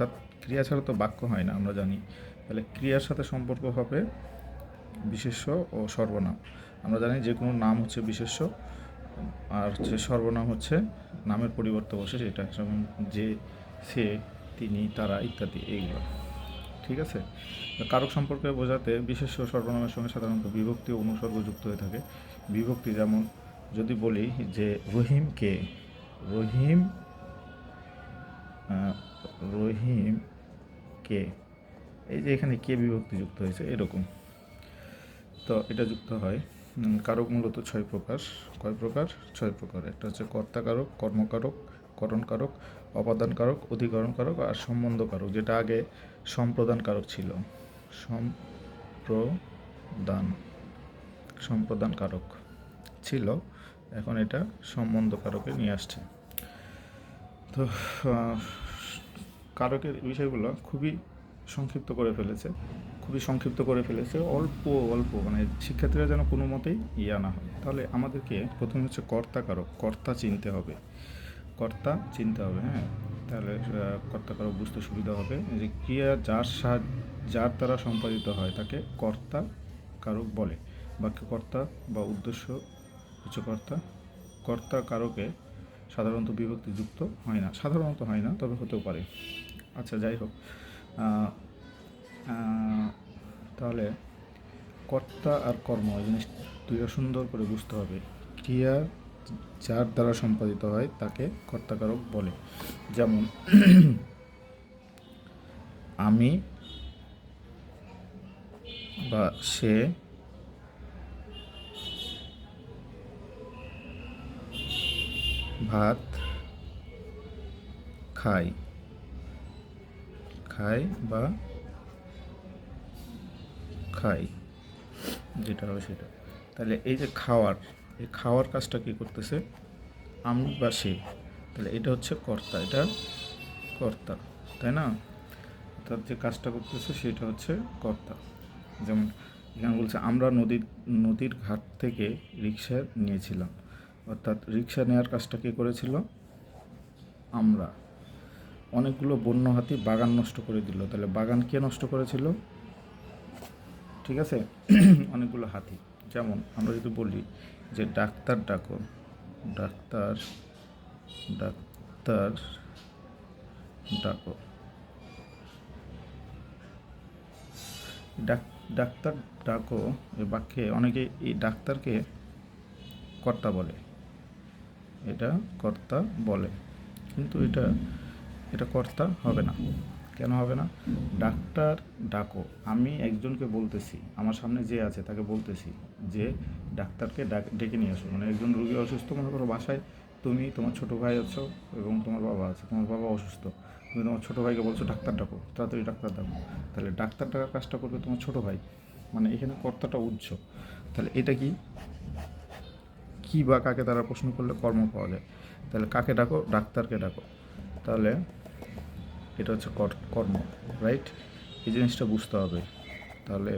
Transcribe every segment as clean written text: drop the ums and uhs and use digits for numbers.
অর্থাৎ ক্রিয়া ছাড়া তো বাক্য হয় না, আমরা জানি। তাহলে ক্রিয়ার সাথে সম্পর্ক হবে বিশেষ্য ও সর্বনাম। আমরা জানি যে কোনো নাম হচ্ছে বিশেষ্য, আর হচ্ছে সর্বনাম হচ্ছে নামের পরিবর্তে বসে, যেটা যেমন যে, সে, তিনি, তারা ইত্যাদি, এইগুলো। ঠিক আছে। কারক সম্পর্কে বোঝাতে বিশেষ্য সর্বনামের সঙ্গে সাধারণত বিভক্তি ও অনুসর্গ যুক্ত হয়ে থাকে। বিভক্তি যেমন যদি বলি যে রহিম কে, রহিম রহিম কে, এই যে এখানে কে বিভক্তি যুক্ত হয়েছে এরকম, তো এটা যুক্ত হয়। কারক মূলত 6 প্রকার। কয় প্রকার? 6 প্রকার। একটা হচ্ছে কর্তাকারক, কর্মকারক, করণকারক, অপাদানকারক, অধিকরণকারক আর সম্বন্ধকারক, যেটা আগে সম্প্রদানকারক ছিল। সম্প্রদানকারক ছিল, এখন এটা সম্বন্ধকারকে নিয়ে আসছে। তো কারকের বিষয়গুলো খুবই সংক্ষিপ্ত করে ফেলেছে, অল্প অল্প, মানে শিক্ষার্থীরা যেন কোনো মতেই না হয়। তাহলে আমাদেরকে প্রথমে হচ্ছে কর্তাকারক, কর্তা চিনতে হবে। হ্যাঁ। তাহলে কর্তাকারক বুঝতে সুবিধা হবে যে ক্রিয়া যার দ্বারা সম্পাদিত হয় তাকে কর্তা কারক বলে। বাক্যকর্তা বা উদ্দেশ্য হচ্ছে কর্তা। কর্তা কারকে সাধারণত বিভক্তি যুক্ত হয় না, তবে হতেও পারে। আচ্ছা, যাই হোক, তাহলে কর্তা আর কর্ম এই জিনিস দুইটা সুন্দর করে বুঝতে হবে। ক্রিয়া যার দ্বারা সম্পাদিত হয় তাকে কর্তাকারক বলে। যেমন আমি বা সে ভাত খায় বা খাই, যেটা হবে সেটা। তাহলে এই যে খাওয়ার কাজটা কি করতেছে? আমি বা সে। তাহলে এটা হচ্ছে কর্তা, তাই না? অর্থাৎ যে কাজটা করতেছে সেটা হচ্ছে কর্তা। যেমন এখানে বলছে আমরা নদীর ঘাট থেকে রিক্সা নিয়েছিলাম, অর্থাৎ রিক্সা নেওয়ার কাজটা কে করেছিল? আমরা। অনেকগুলো বন্য হাতি বাগান নষ্ট করে দিল, তাহলে বাগান কে নষ্ট করেছিল? ঠিক আছে। অনেকগুলো হাতি। যেমন আমরা যদি বলি যে ডাক্তার ডাকো, ডাক্তার ডাকো, ডাক্তার ডাকো এই বাক্যে অনেকে এই ডাক্তারকে কর্তা বলে, কিন্তু এটা কর্তা হবে না। কেন হবে না? ডাক্তার ডাকো, আমি একজনকে বলতেছি, আমার সামনে যে আছে তাকে বলতেছি যে ডাক্তারকে ডেকে নিয়ে আসো। মানে একজন রোগী অসুস্থ, মনে করো বাসায় তুমি, তোমার ছোটো ভাই আছো এবং তোমার বাবা আছে, তোমার বাবা অসুস্থ, তুমি তোমার ছোটো ভাইকে বলছো ডাক্তার ডাকো, তাড়াতাড়ি ডাক্তার ডাকো। তাহলে ডাক্তার ডাকার কাজটা করবে তোমার ছোটো ভাই, মানে এখানে কর্তাটা উচ্চ। তাহলে এটা কি বা কাকে তারা প্রশ্ন করলে কর্ম পাওয়া যায়। তাহলে কাকে ডাকো? ডাক্তারকে ডাকো। তাহলে এটা হচ্ছে কর্ম, রাইট? এই জিনিসটা বুঝতে হবে, তাহলে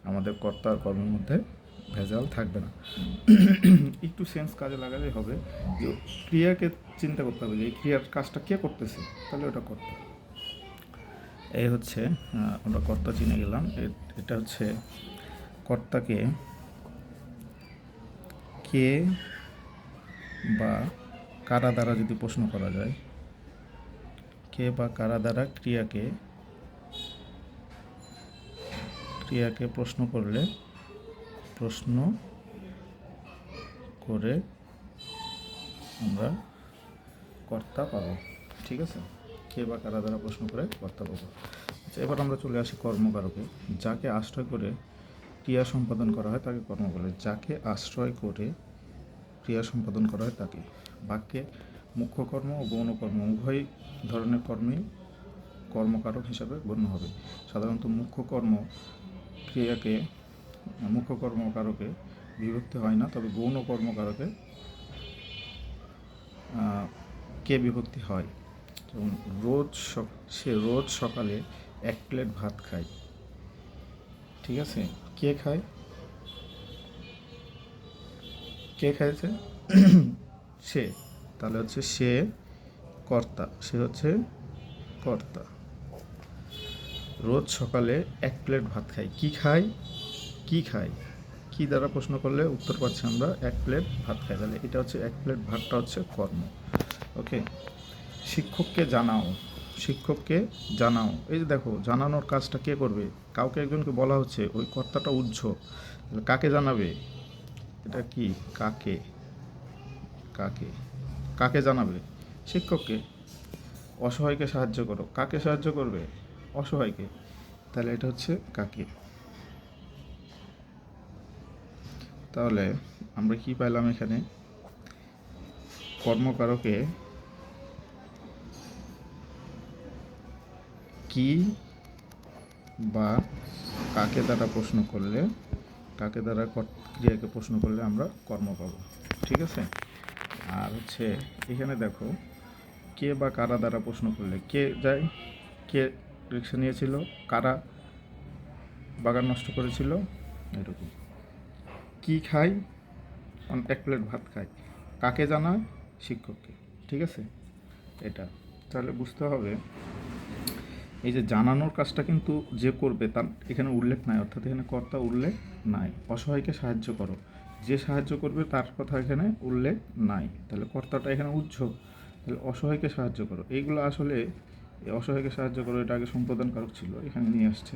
আমাদের কর্তা আর কর্মের মধ্যে ভেজাল থাকবে না। একটু সেন্স কাজে লাগালেই হবে যে ক্রিয়াকে চিন্তা করতে হবে যে এই ক্রিয়ার কাজটা কে করতেছে, তাহলে ওটা কর্তা। এই হচ্ছে আমরা কর্তা চিনে গেলাম। এটা হচ্ছে কর্তাকে কে বা কারা দ্বারা যদি প্রশ্ন করা যায়, কে বা কারা দ্বারা ক্রিয়াকে প্রশ্ন করে আমরা কর্তা পাবো। ঠিক আছে, কে বা কারা দ্বারা প্রশ্ন করে কর্তা পাবো। আচ্ছা, এবার আমরা চলে আসি কর্মকারকে। যাকে আশ্রয় করে ক্রিয়া সম্পাদন করা হয় তাকে কর্ম বলে। যাকে আশ্রয় করে ক্রিয়া সম্পাদন করা হয় তাকে। বাক্যে মুখ্য কর্ম ও গৌণ কর্ম উভয় ধরনের কর্মই কর্মকারক হিসাবে গণ্য হবে। সাধারণত মুখ্য কর্মকারকে বিভক্তি হয় না, তবে গৌণ কর্মকারকে কে বিভক্তি হয়। যেমন সে রোজ সকালে 1 প্লেট ভাত খায়। ঠিক আছে, কে খাইছে? সে। তাহলে হচ্ছে সে হচ্ছে কর্তা। রোজ সকালে 1 প্লেট ভাত খাই। কি খাই? কি খাই? কি দ্বারা প্রশ্ন করলে উত্তর পাচ্ছি আমরা 1 প্লেট ভাত খাই। তাহলে এটা হচ্ছে 1 প্লেট ভাতটা হচ্ছে কর্ম। ওকে। শিক্ষককে জানাও। শিক্ষককে জানাও। এই যে দেখো, জানানোর কাজটা কে করবে? কাউকে একজনকে বলা হচ্ছে, ওই কর্তাটা উহ্য। তাহলে কাকে জানাবে? এটা কি? কাকে? কাকে? কাকে জানাবে? শিক্ষককে। অসহায়কে সাহায্য করো। কাকে সাহায্য করবে? অসহায়কে। তাহলে এটা হচ্ছে কাকে। তাহলে আমরা কি পাইলাম এখানে? কর্মকারকে কি বা কাকে দ্বারা প্রশ্ন করলে, কাকে দ্বারা ক্রিয়াকে প্রশ্ন করলে আমরা কর্ম পাবো। ঠিক আছে। আর হচ্ছে এখানে দেখো, কে বা কারা দ্বারা প্রশ্ন করলে কে যায়, কে রিক্সা নিয়েছিল, কারা বাগান নষ্ট করেছিল, এরকম। কি খাই? 1 প্লেট ভাত খাই। কাকে জানায়? শিক্ষককে। ঠিক আছে। এটা তাহলে বুঝতে হবে, এই যে জানানোর কাজটা কিন্তু যে করবে তার এখানে উল্লেখ নাই, অর্থাৎ এখানে কর্তা উল্লেখ নাই। অসহায়কে সাহায্য করো, যে সাহায্য করবে তার কথা এখানে উল্লেখ নাই। তাহলে কর্তাটা এখানে উহ্য। তাহলে অসহায়কে সাহায্য করো, এইগুলো আসলে অসহায়কে সাহায্য করো এটা আগে সম্প্রদান কারক ছিল, এখানে নিয়ে আসছে।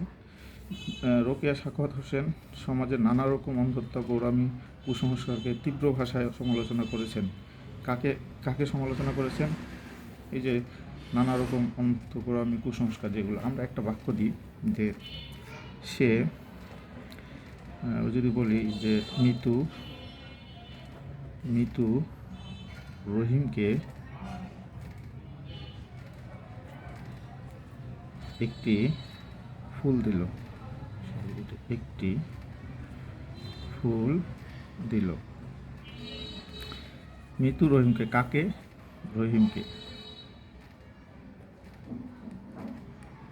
রোকেয়া সাখাওয়াত হোসেন সমাজের নানা রকম অন্ধত্ব, গোঁড়ামি, কুসংস্কারকে তীব্র ভাষায় সমালোচনা করেছেন। কাকে কাকে সমালোচনা করেছেন? এই যে নানা রকম অন্তঃকরণী কুসংস্কার, যেগুলো আমরা একটা বাক্য দিই যে সে, যদি বলি যে মিতু রহিমকে একটি ফুল দিল, একটি ফুল দিল। মিতু রহিমকে, কাকে? রহিমকে।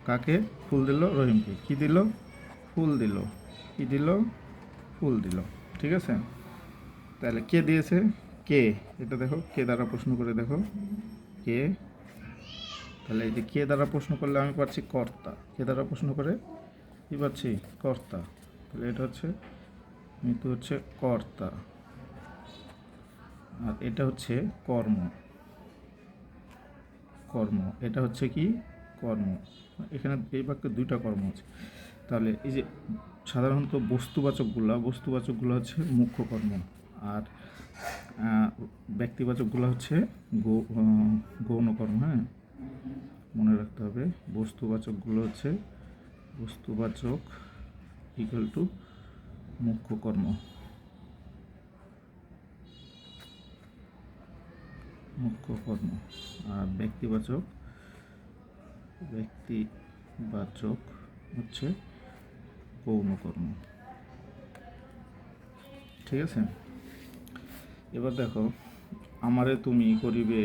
কাকে ফুল দিল? রহিমকে। কি দিল? ফুল দিল। কি দিল? ফুল দিল। ঠিক আছে। তাহলে কে দিয়েছে? কে। এটা দেখো, কে দ্বারা প্রশ্ন করে দেখো, কে। তাহলে এই যে কে দ্বারা প্রশ্ন করলে আমি পাচ্ছি কর্তা। কে দ্বারা প্রশ্ন করে কি পাচ্ছি? কর্তা। তাহলে এটা হচ্ছে মৃত্যু হচ্ছে কর্তা, আর এটা হচ্ছে কর্ম। কর্ম এটা হচ্ছে কি? কর্ম। এখানে এই বাক্যে 2টা কর্ম আছে। তাহলে এই যে সাধারণত বস্তুবাচকগুলো হচ্ছে মুখ্য কর্ম, আর ব্যক্তিবাচকগুলো হচ্ছে গৌণ কর্ম। হ্যাঁ, মনে রাখতে হবে। বস্তুবাচক ইকুয়াল টু মুখ্য কর্ম। মুখ্য কর্ম। আর ব্যক্তিবাচক হচ্ছে গৌণ কর্ম। ঠিক আছে। এবার দেখো, আমারে তুমি করিবে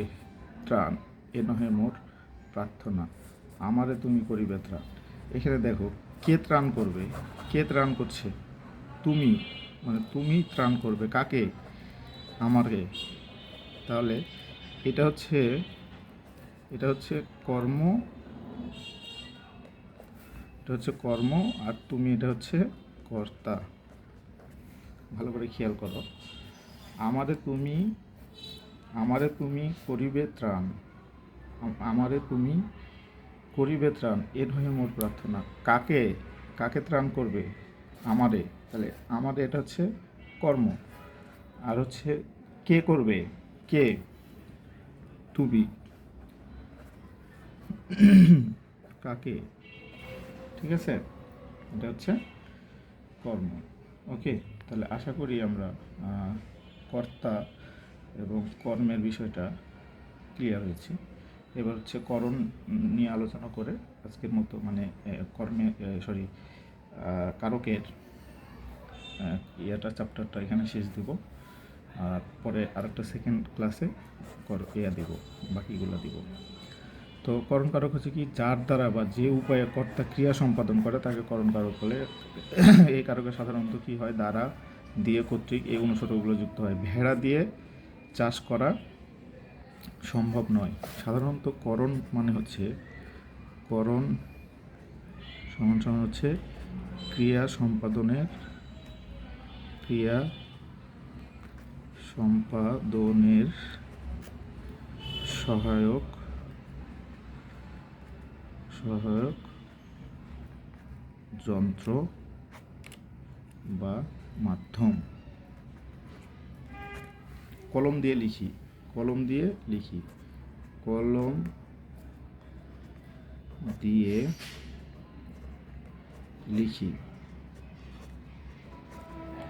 ত্রাণ, এ নহে মোর প্রার্থনা। আমারে তুমি করিবে ত্রাণ। এখানে দেখো, কে ত্রাণ করবে? কে ত্রাণ করছে? তুমি। মানে তুমি ত্রাণ করবে কাকে? আমাকে। তাহলে এটা হচ্ছে কর্ম, আর তুমি এটা হচ্ছে কর্তা। ভালো করে খেয়াল করো। আমারে তুমি করিবে ত্রাণ, আমারে তুমি করিবে ত্রাণ, এ নহে মোর প্রার্থনা। কাকে? কাকে ত্রাণ করবে? আমারে। তাহলে আমাদের এটা হচ্ছে কর্ম, আর হচ্ছে কে করবে? কে? তুমি। কাকে? ঠিক আছে। এটা হচ্ছে কর্ম। ওকে। তাহলে আশা করি আমরা কর্তা এবং কর্মের বিষয়টা ক্লিয়ার হয়েছে। এবার হচ্ছে করণ নিয়ে আলোচনা করে আজকের মতো, মানে কারকের চ্যাপ্টারটা এখানে শেষ দেব। আর পরে আরেকটা সেকেন্ড ক্লাসে দেব, বাকিগুলো দিব। তো করণ কারক হচ্ছে কি? যার দ্বারা বা যে উপায়ে কর্তা ক্রিয়া সম্পাদন করে তাকে করণ কারক বলে। এই কারকে সাধারণত কি হয়? দ্বারা, দিয়ে, কর্তৃক এই অনুসর্গগুলো যুক্ত হয়। ভেড়া দিয়ে চাষ করা সম্ভব নয়। সাধারণত করণ মানে হচ্ছে করণ সমান সমান হচ্ছে ক্রিয়া সম্পাদনের সহায়ক যন্ত্র বা মাধ্যম। কলম দিয়ে লিখি কলম দিয়ে লিখি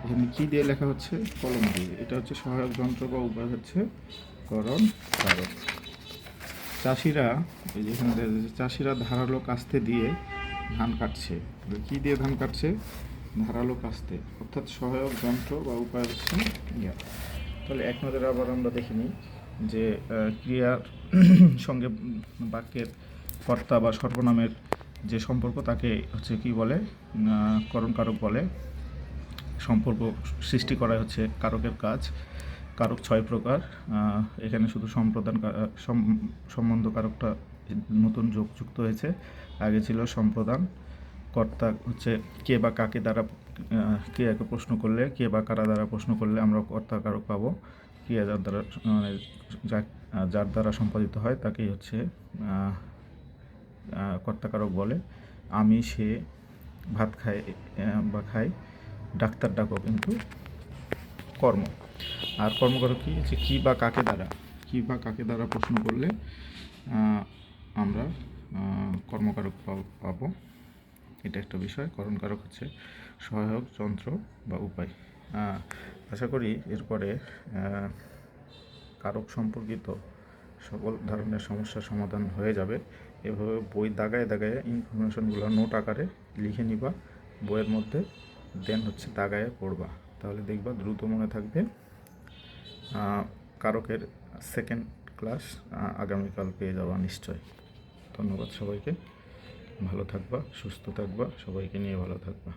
এখানে কি দিয়ে লেখা হচ্ছে? কলম দিয়ে। এটা হচ্ছে সহায়ক যন্ত্র বা উপায় হচ্ছে করণ কারক। চাষিরা, এই যেখানে চাষিরা ধারালো কাস্তে দিয়ে ধান কাটছে। কি দিয়ে ধান কাটছে? ধারালো কাস্তে, অর্থাৎ সহায়ক যন্ত্র বা উপায় হচ্ছে ইয়া। তাহলে এক নজরে আবার আমরা দেখে নিই যে ক্রিয়ার সঙ্গে বাক্যের কর্তা বা সর্বনামের যে সম্পর্ক তাকে হচ্ছে কি বলে? করণ কারক বলে। সম্পর্ক সৃষ্টি করা হচ্ছে কারকের কাজ। কারক 6 প্রকার। এখানে শুধু সম্বন্ধ কারকটা নতুন যুক্ত হয়েছে। আগে ছিল সম্প্রদান। কর্তা হচ্ছে কে বা কাকে দ্বারা, ক্রিয়াকে প্রশ্ন করলে, কে বা কারা দ্বারা প্রশ্ন করলে আমরা কর্তা কারক পাবো। ক্রিয়া যার দ্বারা যার দ্বারা সম্পাদিত হয় তাকেই হচ্ছে কর্তা কারক বলে। আমি, সে, ভাত খায় বা খায়, ডাক্তার ডাকো কিন্তু কর্ম। আর কর্মকারক কি? যে কি বা কাকে দ্বারা প্রশ্ন করলে আমরা কর্মকারক পাবো। এটা একটা বিষয়। করণকারক হচ্ছে সহায়ক যন্ত্র বা উপায়। আশা করি এরপরে কারক সম্পর্কিত সকল ধরনের সমস্যার সমাধান হয়ে যাবে। এভাবে বই দাগায় ইনফরমেশনগুলো নোট আকারে লিখে নিবা বইয়ের মধ্যে, দেন হচ্ছে দাগায় পড়বা। তাহলে দেখবা দ্রুত মনে থাকবে। কারকের সেকেন্ড ক্লাস আগামীকাল পেয়ে যাওয়া নিশ্চয়। ধন্যবাদ সবাইকে। ভালো থাকবা, সুস্থ থাকবা, সবাইকে নিয়ে ভালো থাকবা।